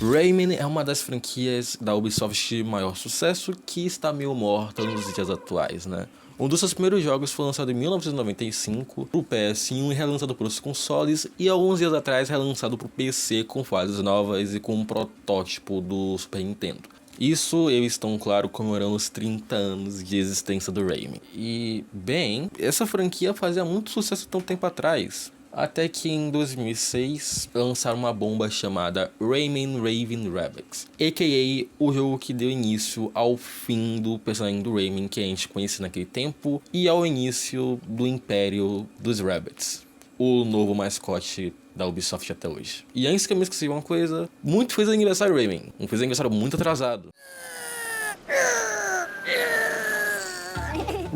Rayman é uma das franquias da Ubisoft de maior sucesso que está meio morta nos dias atuais, né? Um dos seus primeiros jogos foi lançado em 1995 para o PS1 e relançado para os consoles, e alguns dias atrás relançado para o PC com fases novas e com um protótipo do Super Nintendo. Isso eles estão, claro, comemorando os 30 anos de existência do Rayman. E, bem, essa franquia fazia muito sucesso tão tempo atrás. Até que em 2006 lançaram uma bomba chamada Rayman Raving Rabbids, a.k.a. o jogo que deu início ao fim do personagem do Rayman que a gente conhecia naquele tempo e ao início do Império dos Rabbids, o novo mascote da Ubisoft até hoje. E antes que eu me esqueci de uma coisa, muito feliz aniversário, Rayman. Um feliz aniversário muito atrasado.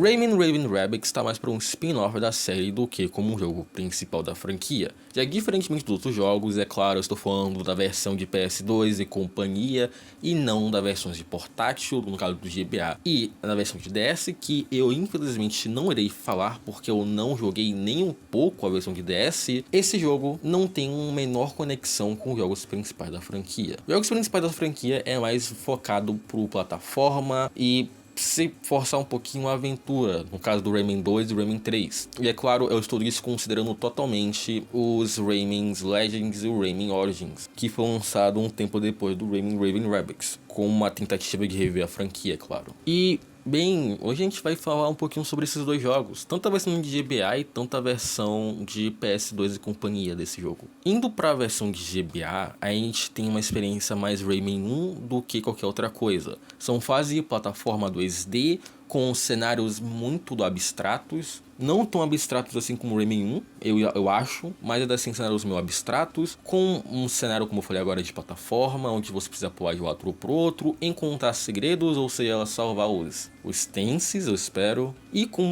Rayman Raving Rabbids está mais para um spin-off da série do que como um jogo principal da franquia. Já diferentemente dos outros jogos, é claro, eu estou falando da versão de PS2 e companhia e não da versão de portátil, no caso do GBA, e da versão de DS, que eu infelizmente não irei falar porque eu não joguei nem um pouco a versão de DS. Esse jogo não tem uma menor conexão com os jogos principais da franquia. Os jogos principais da franquia é mais focado pro plataforma e se forçar um pouquinho a aventura, no caso do Rayman 2 e Rayman 3. E é claro, eu estou desconsiderando totalmente os Rayman's Legends e o Rayman Origins, que foi lançado um tempo depois do Rayman Raving Rabbids, com uma tentativa de rever a franquia, é claro. E bem, hoje a gente vai falar um pouquinho sobre esses dois jogos, tanto a versão de GBA e tanto a versão de PS2 e companhia desse jogo. Indo para a versão de GBA, a gente tem uma experiência mais Rayman 1 do que qualquer outra coisa. São fases de plataforma 2D, com cenários muito abstratos, não tão abstratos assim como o Rayman 1, eu acho, mas assim cenários meio abstratos, com um cenário, como eu falei agora, de plataforma, onde você precisa pular de um lado pro outro, encontrar segredos, ou seja, salvar os tenses, eu espero, e com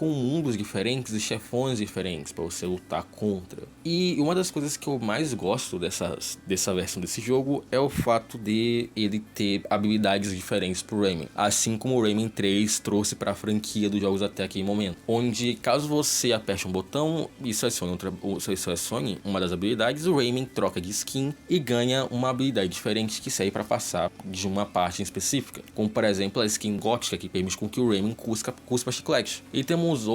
mundos diferentes e chefões diferentes para você lutar contra. E uma das coisas que eu mais gosto dessa versão desse jogo é o fato de ele ter habilidades diferentes pro Rayman, assim como o Rayman 3 trouxe para a franquia dos jogos até aquele momento, onde caso você aperte um botão e selecione uma das habilidades, o Rayman troca de skin e ganha uma habilidade diferente que serve para passar de uma parte específica, como por exemplo a skin gótica, que permite com que o Rayman cuspa chiclete. E temos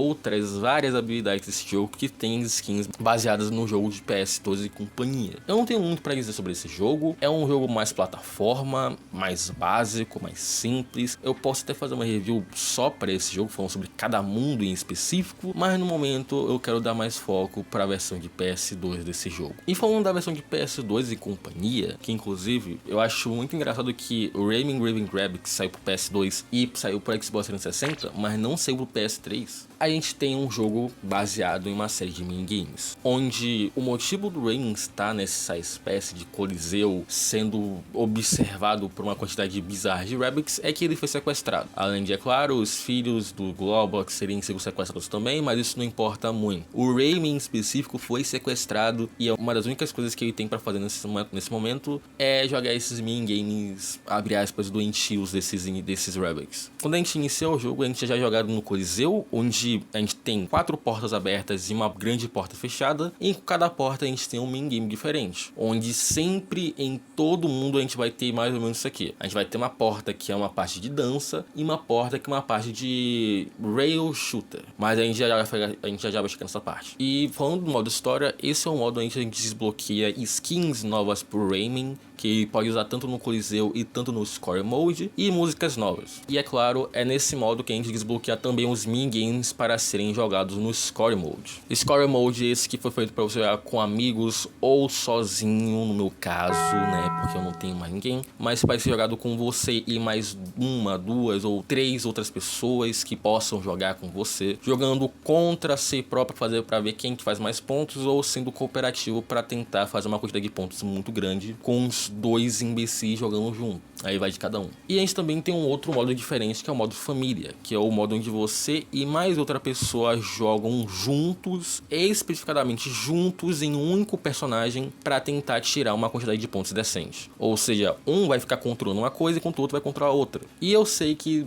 várias habilidades desse jogo que tem skins baseadas no jogo de PS2 e companhia. Eu não tenho muito para dizer sobre esse jogo, é um jogo mais plataforma, mais básico, mais simples. Eu posso até fazer uma review só para esse jogo, falando sobre cada mundo em específico, mas no momento eu quero dar mais foco para a versão de PS2 desse jogo. E falando da versão de PS2 e companhia, que inclusive eu acho muito engraçado que o Rayman Raving Rabbids saiu pro PS2 e saiu pro Xbox 360, mas não saiu pro PS3. A gente tem um jogo baseado em uma série de minigames, onde o motivo do Rayman estar nessa espécie de coliseu sendo observado por uma quantidade bizarra de Rabbids é que ele foi sequestrado. Além de, é claro, os filhos do Globox seriam sido sequestrados também, mas isso não importa muito. O Rayman em específico foi sequestrado e uma das únicas coisas que ele tem pra fazer nesse momento é jogar esses minigames, abre aspas, doentios desses Rabbids. Quando a gente iniciou o jogo, a gente já jogado no coliseu, onde a gente tem 4 portas abertas e uma grande porta fechada, e em cada porta a gente tem um minigame diferente, onde sempre em todo mundo a gente vai ter mais ou menos isso aqui. A gente vai ter uma porta que é uma parte de dança e uma porta que é uma parte de rail shooter, mas a gente já vai chegar nessa parte. E falando do modo história, esse é um modo onde a gente desbloqueia skins novas pro Rayman, que pode usar tanto no Coliseu e tanto no Score Mode, e músicas novas. E é claro, é nesse modo que a gente desbloqueia também os minigames para serem jogados no Score Mode. Score Mode esse que foi feito para você jogar com amigos ou sozinho, no meu caso, né, porque eu não tenho mais ninguém, mas vai ser jogado com você e mais uma, duas ou três outras pessoas que possam jogar com você, jogando contra si próprio para ver quem que faz mais pontos, ou sendo cooperativo para tentar fazer uma quantidade de pontos muito grande com os dois imbecis jogando junto. Aí vai de cada um. E a gente também tem um outro modo diferente, que é o modo família, que é o modo onde você e mais outra pessoa jogam juntos, especificadamente juntos em um único personagem, pra tentar tirar uma quantidade de pontos decente. Ou seja, um vai ficar controlando uma coisa enquanto o outro vai controlar a outra. E eu sei que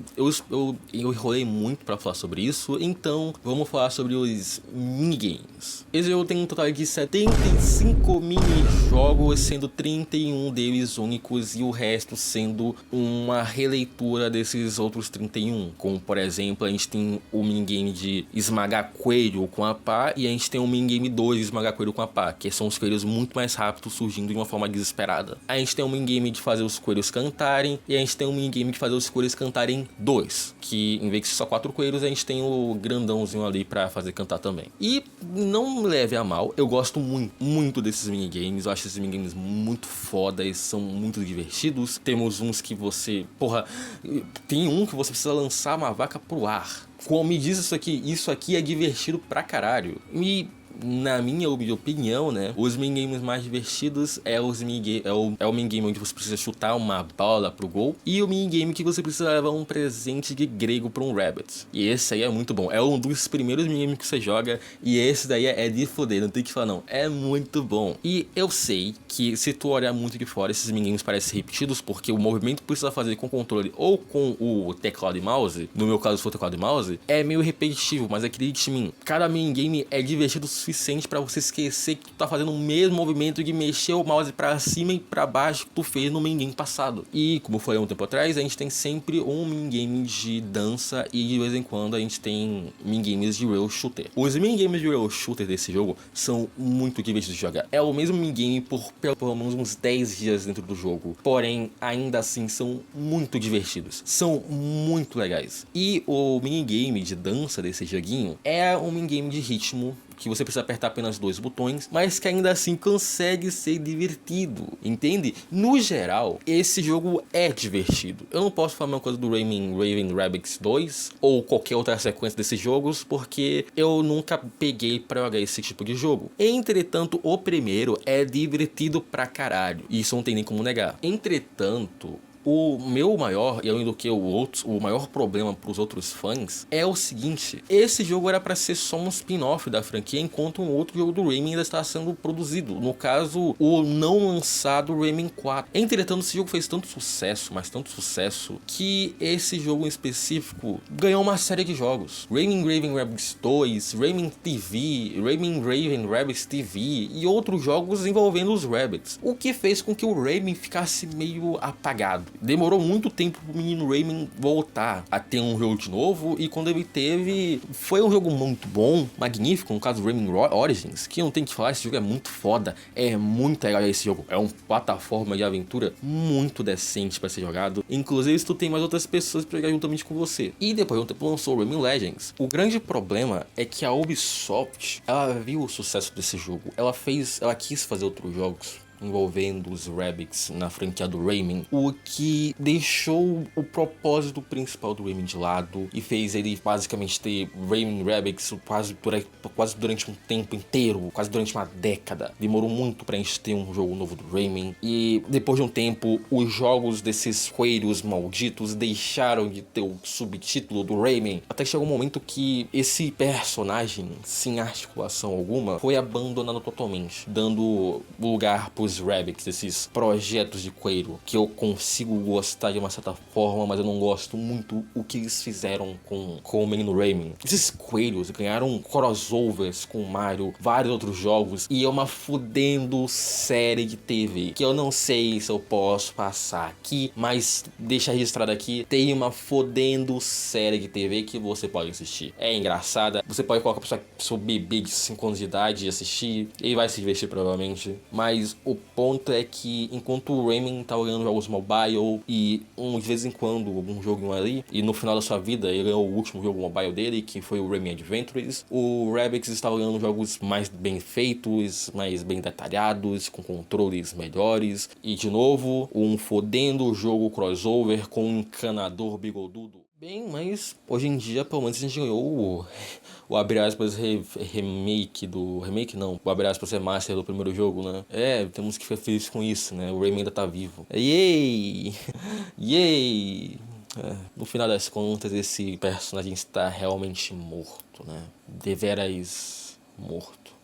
eu enrolei muito pra falar sobre isso, então vamos falar sobre os minigames. Esse jogo tem um total de 75 mini-jogos, sendo 31 deles únicos e o resto sendo uma releitura desses outros 31. Como, por exemplo, a gente tem o minigame de esmagar coelho com a pá e a gente tem o minigame 2 de esmagar coelho com a pá, que são os coelhos muito mais rápidos surgindo de uma forma desesperada. A gente tem um minigame de fazer os coelhos cantarem e a gente tem um minigame de fazer os coelhos cantarem 2, que em vez de ser só 4 coelhos, a gente tem o grandãozinho ali pra fazer cantar também. E não me leve a mal, eu gosto muito desses minigames, eu acho esses minigames muito foda, eles são muito divertidos. Temos uns que você, tem um que você precisa lançar uma vaca pro ar. Como me diz isso aqui é divertido pra caralho. E na minha opinião, né, os minigames mais divertidos é o minigame onde você precisa chutar uma bola pro gol e o minigame que você precisa levar um presente de grego pra um rabbit. E esse aí é muito bom, é um dos primeiros minigames que você joga e esse daí é de foder, não tem que falar não, é muito bom. E eu sei que se tu olhar muito de fora, esses minigames parecem repetidos porque o movimento que precisa fazer com o controle ou com o teclado e mouse, no meu caso se for teclado e mouse, é meio repetitivo, mas acredite em mim, cada minigame é divertido o suficiente pra você esquecer que tu tá fazendo o mesmo movimento de mexer o mouse pra cima e pra baixo que tu fez no minigame passado. E como eu falei um tempo atrás, a gente tem sempre um minigame de dança e de vez em quando a gente tem minigames de rail shooter. Os minigames de rail shooter desse jogo são muito divertidos de jogar. É o mesmo minigame por pelo menos uns 10 dias dentro do jogo, porém ainda assim são muito divertidos, são muito legais. E o minigame de dança desse joguinho é um minigame de ritmo que você precisa apertar apenas 2 botões, mas que ainda assim consegue ser divertido, entende? No geral, esse jogo é divertido. Eu não posso falar a mesma coisa do Raving Rabbids 2 ou qualquer outra sequência desses jogos, porque eu nunca peguei pra jogar esse tipo de jogo. Entretanto, o primeiro é divertido pra caralho, e isso não tem nem como negar. Entretanto, o meu maior, e além do que o maior problema para os outros fãs é o seguinte: esse jogo era para ser só um spin-off da franquia, enquanto um outro jogo do Rayman ainda está sendo produzido, no caso o não lançado Rayman 4. Entretanto, esse jogo fez tanto sucesso, mas tanto sucesso, que esse jogo em específico ganhou uma série de jogos: Rayman Raving Rabbids 2, Rayman TV, Rayman Raving Rabbids TV e outros jogos envolvendo os Rabbids, o que fez com que o Rayman ficasse meio apagado. Demorou muito tempo pro menino Rayman voltar a ter um jogo de novo, e quando ele teve, foi um jogo muito bom, magnífico, no caso Rayman Origins, que não tem que falar, esse jogo é muito foda, é muito legal esse jogo, é uma plataforma de aventura muito decente pra ser jogado, inclusive se tu tem mais outras pessoas pra jogar juntamente com você. E depois de um tempo lançou o Rayman Legends. O grande problema é que a Ubisoft, ela viu o sucesso desse jogo, ela quis fazer outros jogos envolvendo os Rabbids na franquia do Rayman, o que deixou o propósito principal do Rayman de lado e fez ele basicamente ter Rayman Rabbids quase durante um tempo inteiro, quase durante uma década. Demorou muito pra gente ter um jogo novo do Rayman, e depois de um tempo os jogos desses coelhos malditos deixaram de ter o subtítulo do Rayman, até que chegou um momento que esse personagem, sem articulação alguma, foi abandonado totalmente, dando lugar pros Rabbids, esses projetos de coelho que eu consigo gostar de uma certa forma, mas eu não gosto muito o que eles fizeram com o menino Rayman. Esses coelhos ganharam crossovers com Mario, vários outros jogos, e é uma fudendo série de TV que eu não sei se eu posso passar aqui, mas deixa registrado aqui, tem uma fudendo série de TV que você pode assistir. É engraçada, você pode colocar pro seu bebê de 5 anos de idade e assistir, ele vai se divertir provavelmente, mas o ponto é que enquanto o Rayman tá olhando jogos mobile e de vez em quando algum jogo ali, e no final da sua vida ele ganhou o último jogo mobile dele, que foi o Rayman Adventures, o Rabbids está olhando jogos mais bem feitos, mais bem detalhados, com controles melhores, e de novo um fodendo jogo crossover com um encanador bigodudo. Bem, mas hoje em dia, pelo menos a gente ganhou o abre aspas remake do. Remake não, o abre aspas remaster do primeiro jogo, né? É, temos que ficar felizes com isso, né? O Rayman ainda tá vivo. Yay! Yay! É, no final das contas, esse personagem está realmente morto, né? Deveras morto.